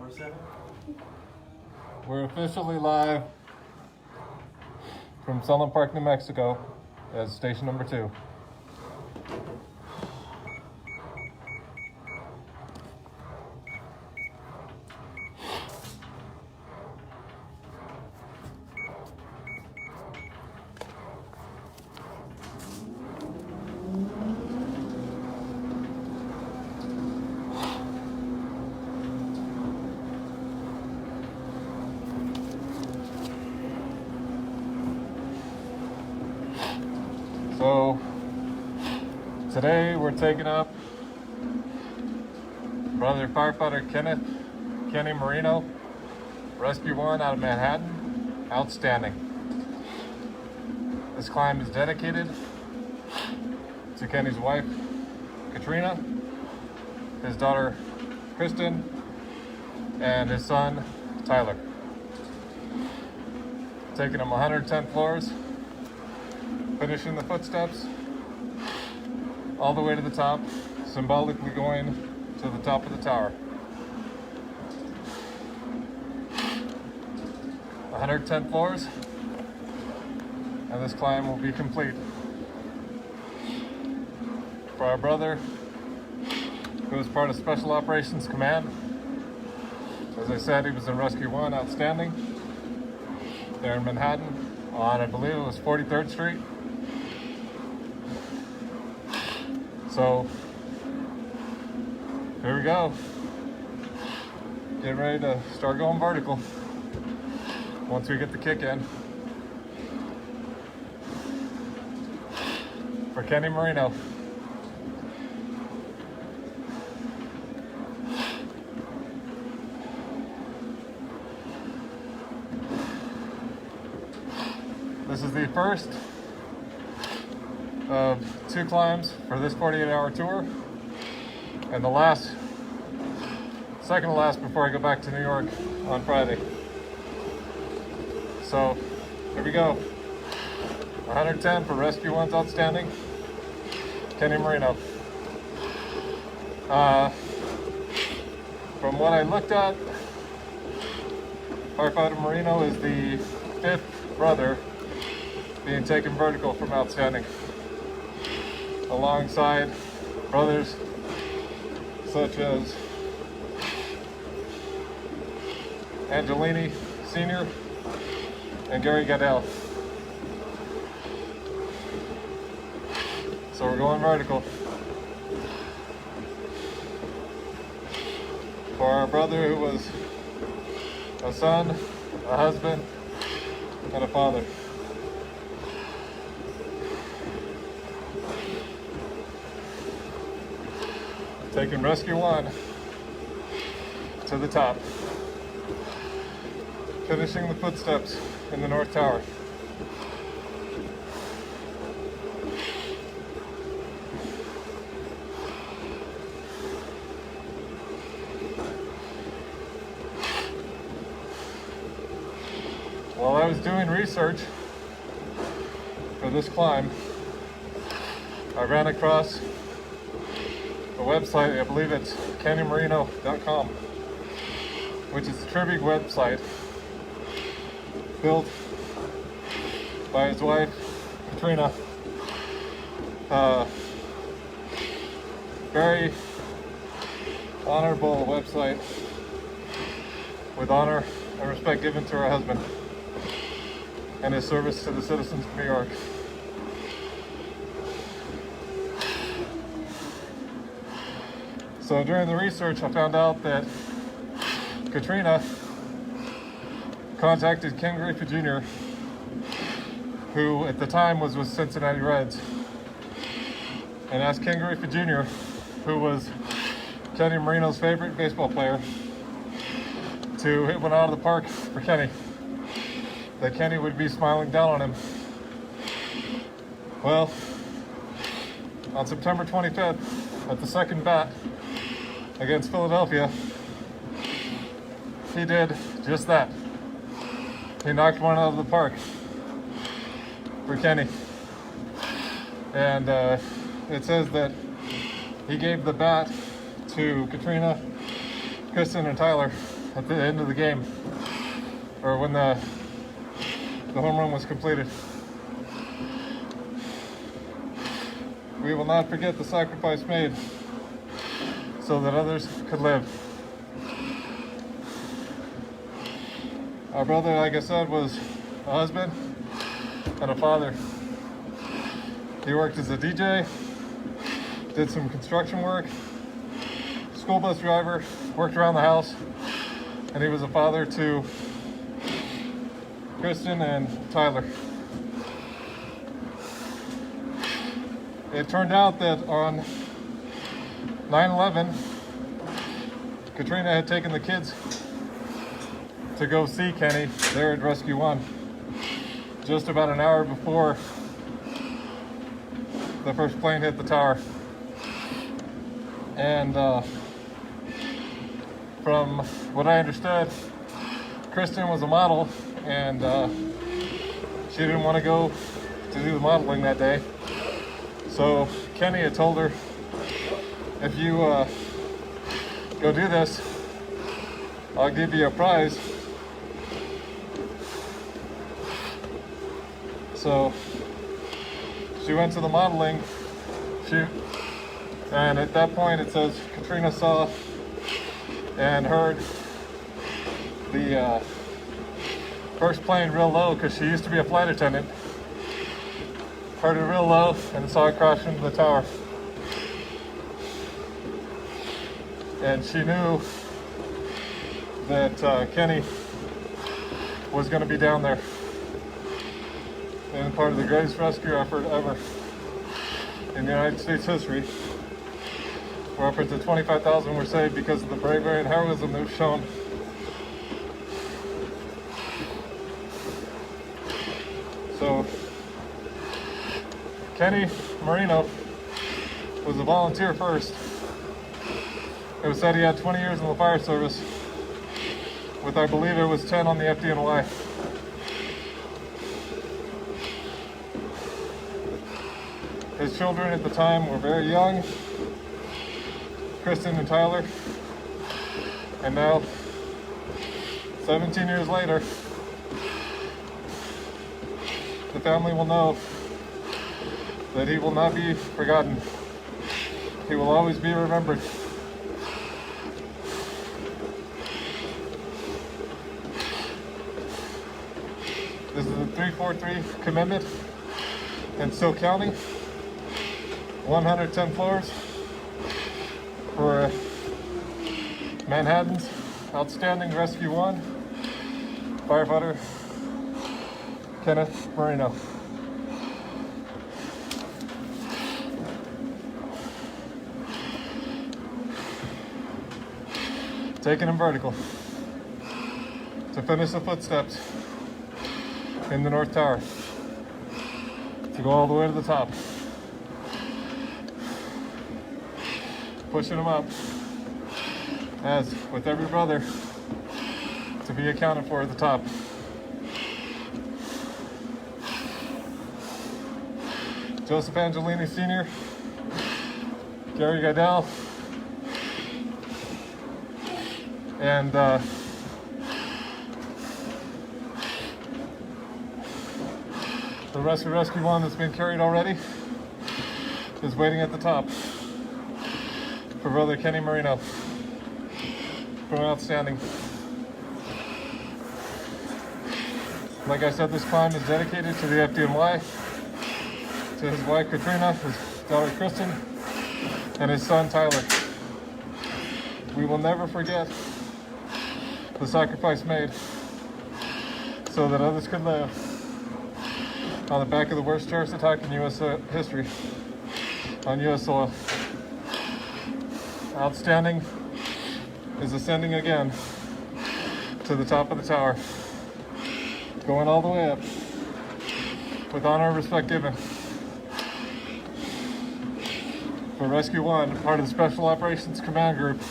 4-7. We're officially live from Sunland Park, New Mexico as station number 2. So today we're taking up brother firefighter Kenny Marino, Rescue 1 out of Manhattan, outstanding. This climb is dedicated to Kenny's wife, Katrina, his daughter, Kristen, and his son, Tyler. Taking him 110 floors, finishing the footsteps all the way to the top, symbolically going to the top of the tower. 110 floors, and this climb will be complete. For our brother, who was part of Special Operations Command, as I said, he was in Rescue 1, outstanding, there in Manhattan on, I believe it was 43rd Street. So, here we go. Getting ready to start going vertical once we get the kick in. For Kenny Marino. This is the first of 2 climbs for this 48-hour tour, and the second to last before I go back to New York on Friday. So here we go. 110 for Rescue 1's outstanding, Kenny Marino. From what I looked at, firefighter Moreno is the 5th brother being taken vertical from outstanding, alongside brothers such as Angelini Sr. and Gary Goodell. So we're going vertical. For our brother who was a son, a husband, and a father. Taking Rescue 1 to the top. Finishing the footsteps in the North Tower. While I was doing research for this climb, I ran across a website, I believe it's kennymarino.com, which is a tribute website built by his wife, Katrina. Very honorable website with honor and respect given to her husband and his service to the citizens of New York. So during the research, I found out that Katrina contacted Ken Griffey Jr., who at the time was with Cincinnati Reds, and asked Ken Griffey Jr., who was Kenny Marino's favorite baseball player, to hit one out of the park for Kenny, that Kenny would be smiling down on him. Well, on September 25th, at the second bat against Philadelphia, he did just that. He knocked one out of the park for Kenny. And it says that he gave the bat to Katrina, Kristen, and Tyler at the end of the game, or when the home run was completed. We will not forget the sacrifice made so that others could live. Our brother, like I said, was a husband and a father. He worked as a DJ, did some construction work, school bus driver, worked around the house, and he was a father to Kristen and Tyler. It turned out that on 9/11, Katrina had taken the kids to go see Kenny there at Rescue 1, just about an hour before the first plane hit the tower. And from what I understood, Kristen was a model, and she didn't want to go to do the modeling that day. So Kenny had told her, if you go do this, I'll give you a prize. So she went to the modeling shoot, and at that point it says Katrina saw and heard the first plane real low, because she used to be a flight attendant. Heard it real low and saw it crash into the tower. And she knew that Kenny was going to be down there. And part of the greatest rescue effort ever in United States history, where upwards of 25,000 were saved because of the bravery and heroism they've shown. So Kenny Marino was a volunteer first. It was said he had 20 years in the fire service, with, I believe it was 10 on the FDNY. His children at the time were very young, Kristen and Tyler, and now, 17 years later, the family will know that he will not be forgotten. He will always be remembered. This is a 343 commitment and still counting. 110 floors for Manhattan's outstanding Rescue 1 firefighter Kenneth Marino. Taking him vertical to finish the footsteps in the North Tower, to go all the way to the top, pushing him up, as with every brother, to be accounted for at the top. Joseph Angelini Sr., Gary Guidell, and the Rescue 1 that's been carried already is waiting at the top for brother Kenny Marino from Outstanding. Like I said, this climb is dedicated to the FDNY, to his wife Katrina, his daughter Kristen, and his son Tyler. We will never forget the sacrifice made so that others could live on the back of the worst terrorist attack in U.S. history on U.S. soil. Outstanding is ascending again to the top of the tower, going all the way up with honor and respect given. For Rescue 1, part of the Special Operations Command Group.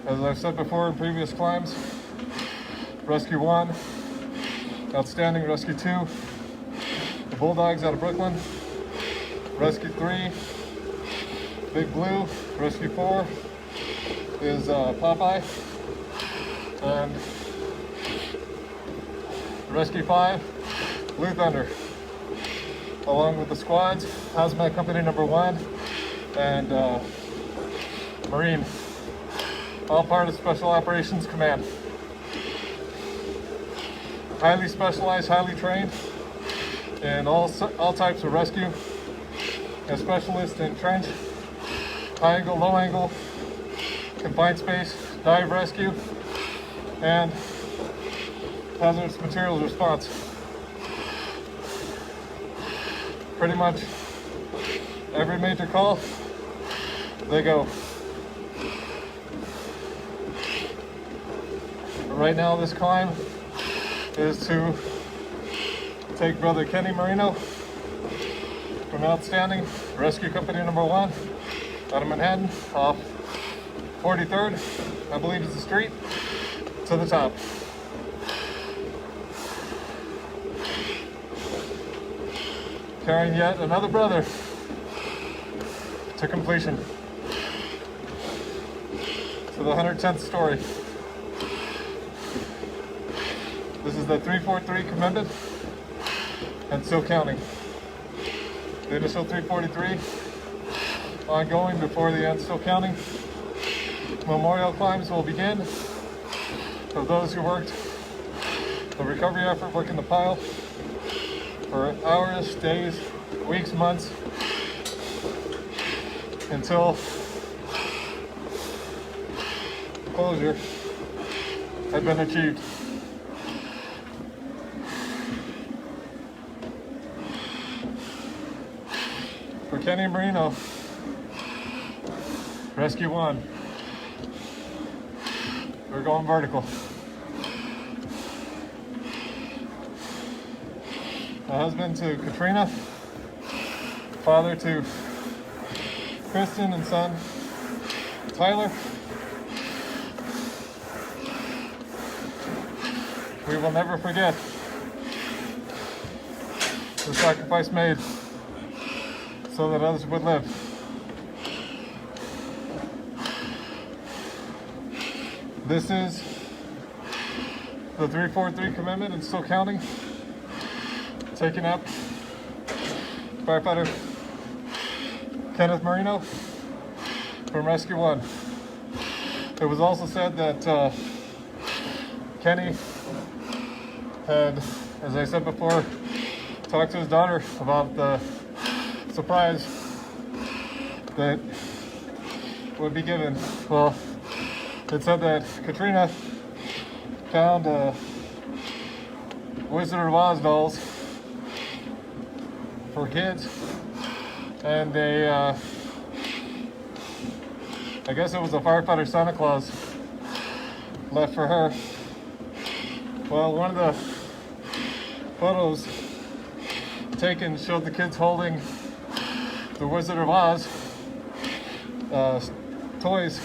As I've said before in previous climbs, Rescue 1, Outstanding Rescue 2, the Bulldogs out of Brooklyn, Rescue 3, Big Blue, Rescue 4 is Popeye, and Rescue 5, Blue Thunder, along with the squads, Hazmat Company number 1, and Marine, all part of Special Operations Command. Highly specialized, highly trained in all types of rescue, a specialist in trench, high angle, low angle, confined space, dive rescue, and hazardous materials response. Pretty much every major call, they go. Right now this climb is to take Brother Kenneth Marino from Outstanding, Rescue Company number 1, out of Manhattan, off 43rd, I believe is the street, to the top. Carrying yet another brother to completion, to the 110th story. This is the 343 commended and still counting. The initial 343 ongoing before the end, still counting. Memorial climbs will begin of those who worked the recovery effort, working the pile for hours, days, weeks, months, until closure had been achieved. For Kenny Marino, Rescue 1, we're going vertical. A husband to Katrina, father to Kristen and son Tyler. We will never forget the sacrifice made so that others would live. This is the 343 commitment and still counting. Taking up firefighter Kenneth Marino from Rescue 1. It was also said that Kenny had, as I said before, talked to his daughter about the surprise that would be given. Well, it said that Katrina found Wizard of Oz dolls for kids, and they, I guess it was a firefighter Santa Claus left for her. Well, one of the photos taken showed the kids holding the Wizard of Oz toys,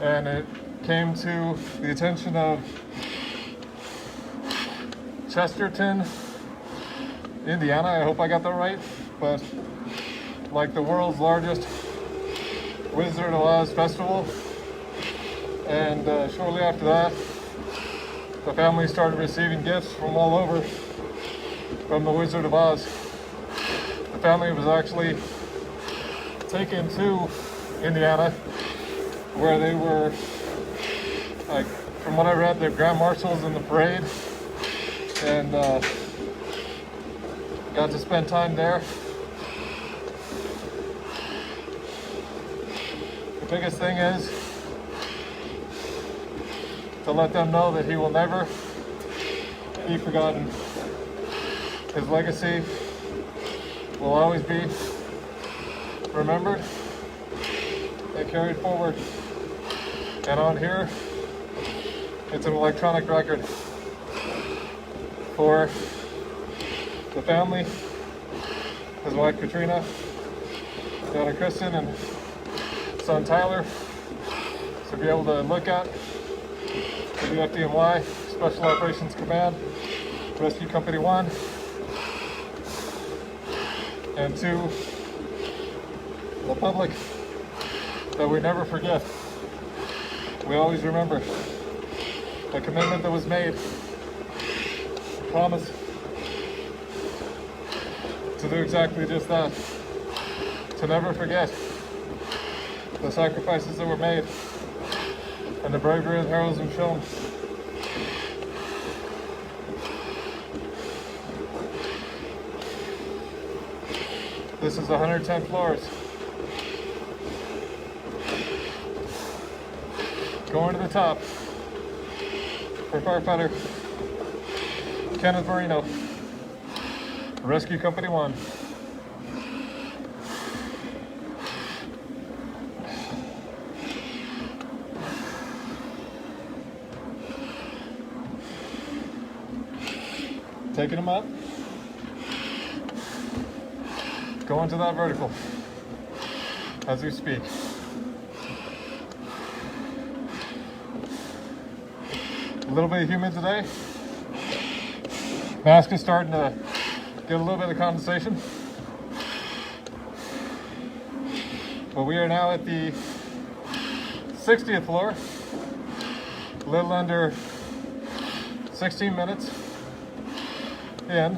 and it came to the attention of Chesterton, Indiana. I hope I got that right, but like the world's largest Wizard of Oz festival. And shortly after that, the family started receiving gifts from all over from the Wizard of Oz. The family was actually taken to Indiana, where they were, like, from what I read, they're grand marshals in the parade, and got to spend time there. The biggest thing is to let them know that he will never be forgotten. His legacy will always be remembered and carried forward. And on here, it's an electronic record for the family, his wife Katrina, daughter Kristen, and son Tyler, to be able to look at the FDNY, Special Operations Command, Rescue Company 1, and to the public, that we never forget. We always remember. a commitment that was made, a promise to do exactly just that, to never forget the sacrifices that were made and the bravery and heroism shown. This is 110 floors. Going to the top for firefighter Kenneth Marino, Rescue Company 1. Taking him up. Going to that vertical as we speak. A little bit humid today. Mask is starting to get a little bit of condensation. But we are now at the 60th floor. A little under 16 minutes in.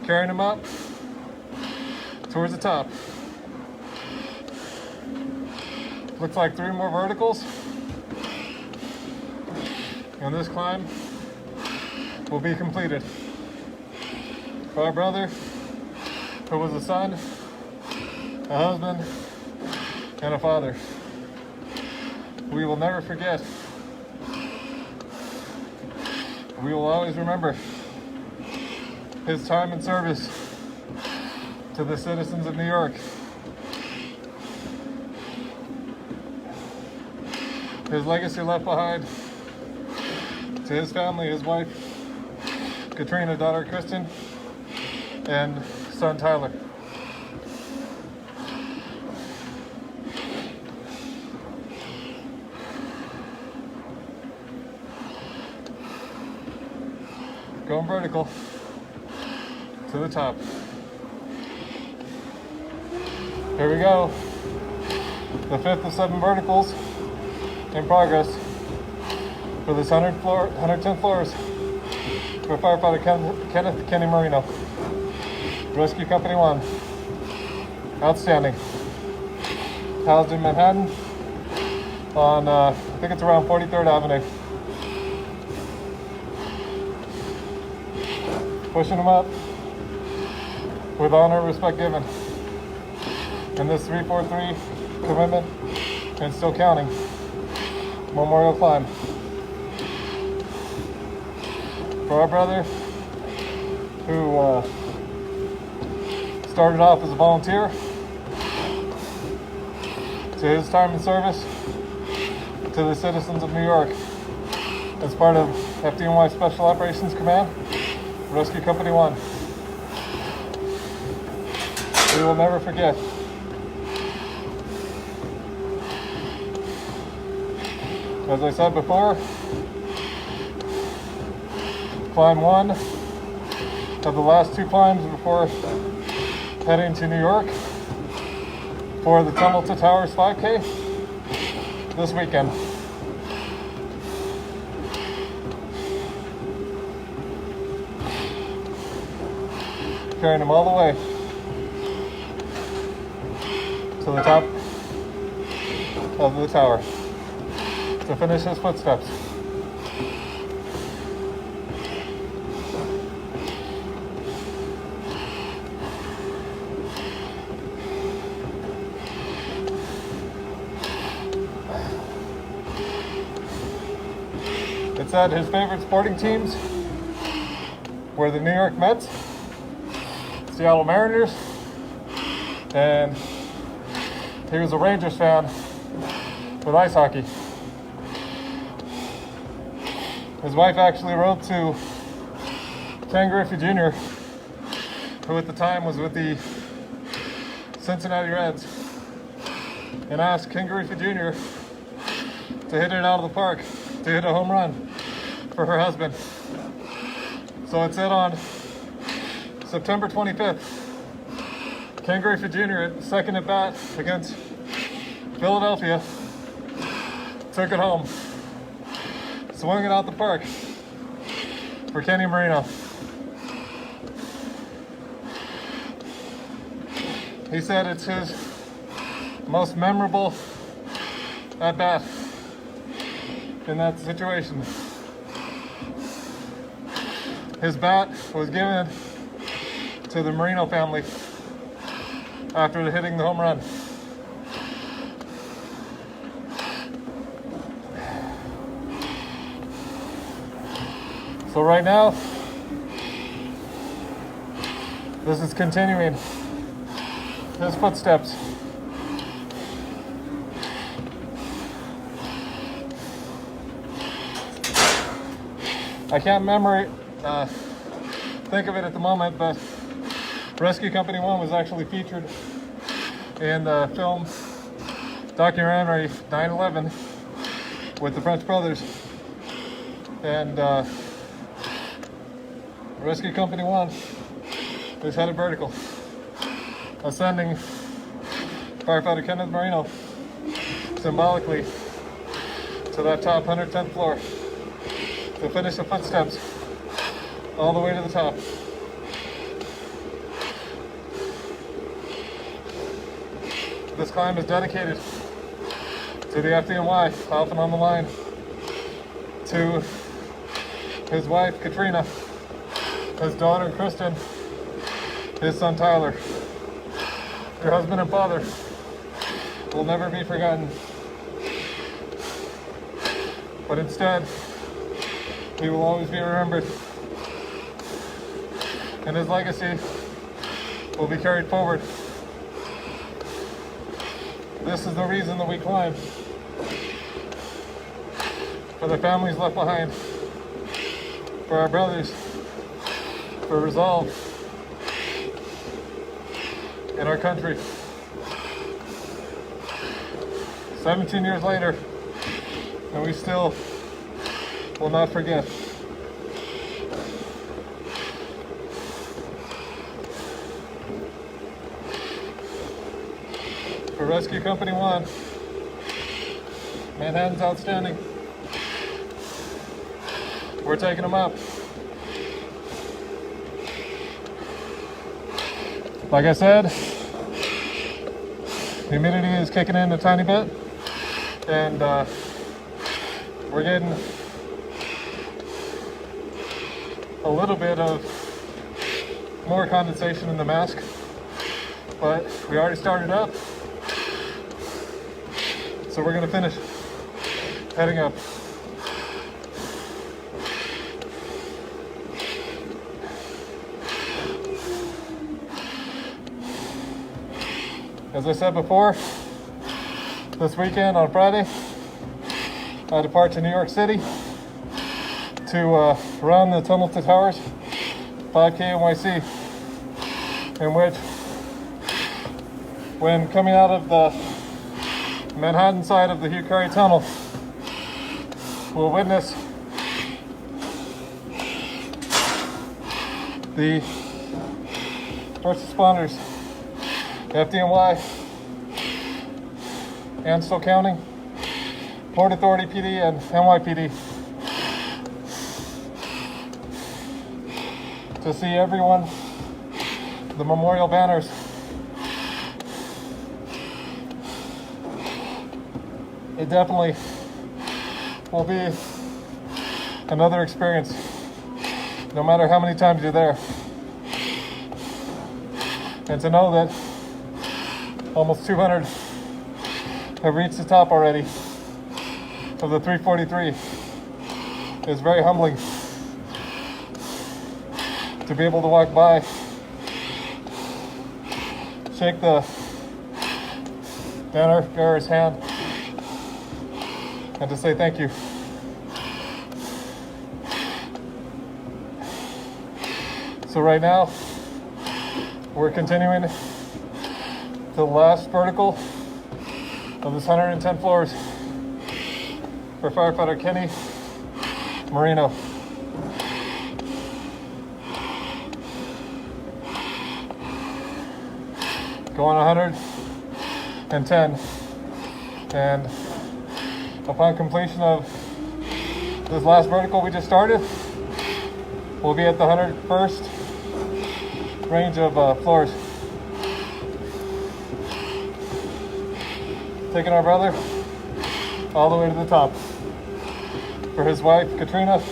Carrying him up towards the top. Looks like 3 more verticals. And this climb will be completed. For our brother, who was a son, a husband, and a father. We will never forget. We will always remember his time and service to the citizens of New York. His legacy left behind to his family, his wife, Katrina, daughter Kristen, and son Tyler. Going vertical to the top. Here we go. The 5th of 7 verticals in progress for this 110 floors for firefighter Kenneth Marino, Rescue Company 1. Outstanding. Housed in Manhattan on, I think it's around 43rd Avenue. Pushing him up with honor and respect given. And this 343 commitment, and still counting, memorial climb. For our brother, who started off as a volunteer, to his time and service to the citizens of New York as part of FDNY Special Operations Command, Rescue Company 1. We will never forget. As I said before, climb 1 of the last 2 climbs before heading to New York for the Tunnel to Towers 5K this weekend. Carrying him all the way to the top of the tower to finish his footsteps. It said his favorite sporting teams were the New York Mets, Seattle Mariners, and he was a Rangers fan with ice hockey. His wife actually wrote to Ken Griffey Jr., who at the time was with the Cincinnati Reds, and asked Ken Griffey Jr. to hit it out of the park, to hit a home run for her husband. So it said on September 25th, Ken Griffey Jr. second at bat against Philadelphia took it home, swung it out the park for Kenny Marino. He said it's his most memorable at bat in that situation. His bat was given to the Moreno family after hitting the home run. So right now, this is continuing his footsteps. I can't think of it at the moment, but Rescue Company 1 was actually featured in the film documentary 9/11 with the French brothers. And Rescue Company 1 is headed vertical, ascending firefighter Kenneth Marino symbolically to that top 110th floor to finish the footsteps all the way to the top. This climb is dedicated to the FDNY, off and on the line, to his wife Katrina, his daughter Kristen, his son Tyler. Your husband and father will never be forgotten, but instead he will always be remembered, and his legacy will be carried forward. This is the reason that we climb, for the families left behind, for our brothers, for resolve in our country. 17 years later, and we still will not forget. For Rescue Company 1, Manhattan's outstanding. We're taking them up. Like I said, humidity is kicking in a tiny bit, and we're getting a little bit of more condensation in the mask, but we already started up, so we're going to finish heading up. As I said before, this weekend on Friday, I depart to New York City to run the Tunnel to Towers 5K NYC, in which, when coming out of the Manhattan side of the Hugh Carey Tunnel, we'll witness the first responders, FDNY, and still counting, Port Authority PD and NYPD, to see everyone, the memorial banners. It definitely will be another experience, no matter how many times you're there. And to know that almost 200 have reached the top already of the 343 is very humbling. To be able to walk by, shake the banner bearer's hand, and to say thank you. So right now, we're continuing to the last vertical of this 110 floors for firefighter Kenny Marino. Going 110 And upon completion of this last vertical we just started, we'll be at the 101st range of floors. Taking our brother all the way to the top. For his wife, Katrina,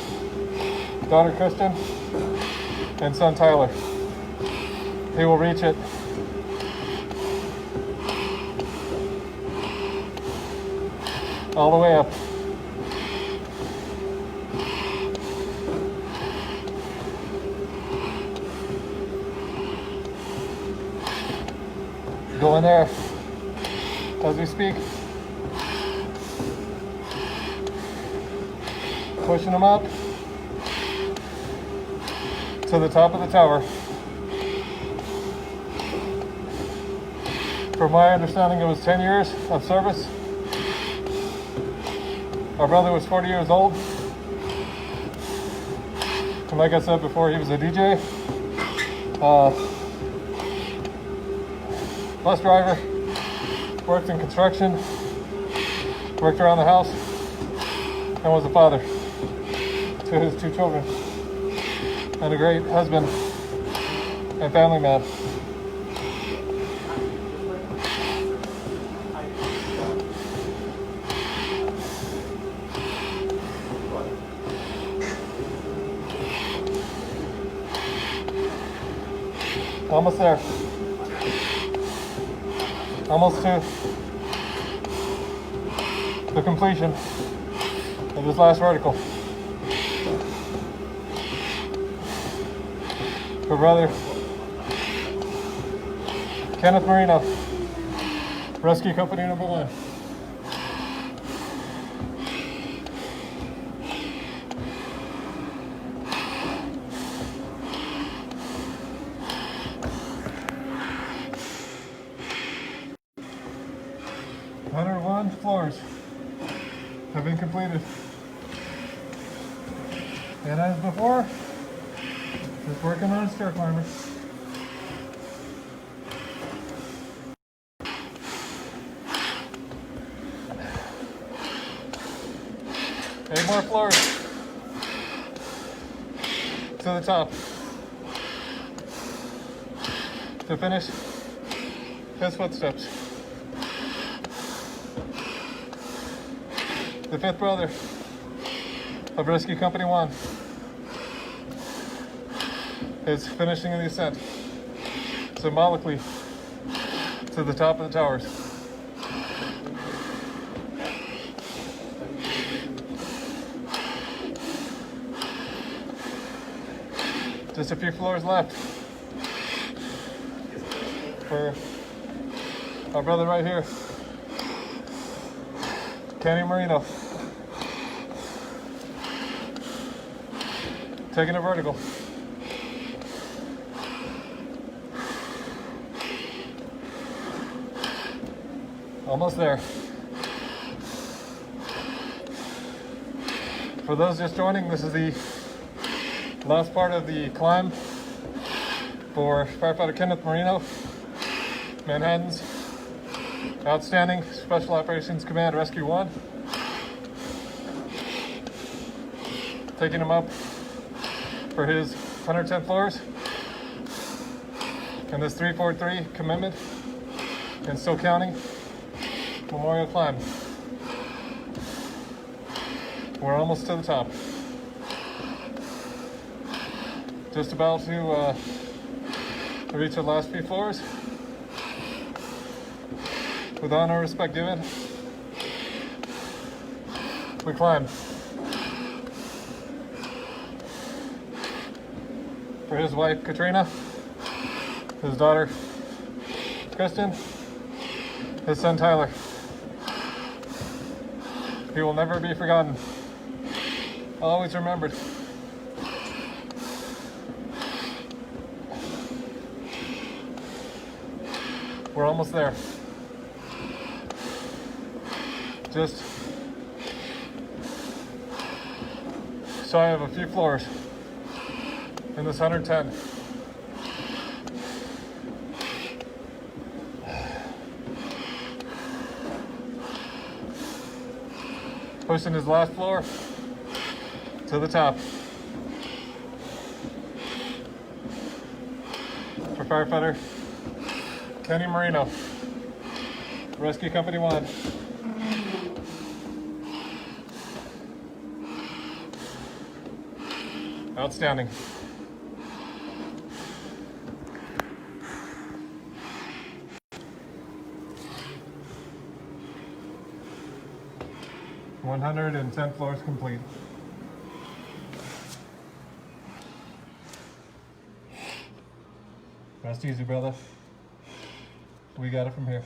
daughter, Kristen, and son, Tyler. He will reach it all the way up. Going there as we speak. Pushing him up to the top of the tower. From my understanding, it was 10 years of service. Our brother was 40 years old. And like I said before, he was a DJ, bus driver, worked in construction, worked around the house, and was a father to his 2 children, and a great husband and family man. Almost there. Almost to the completion of this last vertical. For brother Kenneth Marino, Rescue Company number 1. Floors have been completed. And as before, just working on a stair climber. 8 more floors to the top to finish his footsteps. The 5th brother of Rescue Company 1 is finishing the ascent symbolically to the top of the towers. Just a few floors left for our brother right here, Kenneth Marino, taking a vertical. Almost there. For those just joining, this is the last part of the climb for firefighter Kenneth Marino, Manhattan's outstanding Special Operations Command Rescue 1. Taking him up for his 110 floors and this 343 commitment and still counting memorial climb. We're almost to the top. Just about to reach the last few floors. With honor and respect given, we climb. For his wife, Katrina, his daughter, Kristen, his son, Tyler. He will never be forgotten, always remembered. We're almost there. Just shy of a few floors in this 110. pushing his last floor to the top. For firefighter Kenneth Marino, Rescue Company 1. Outstanding. "110 floors complete." Rest easy, brother. We got it from here.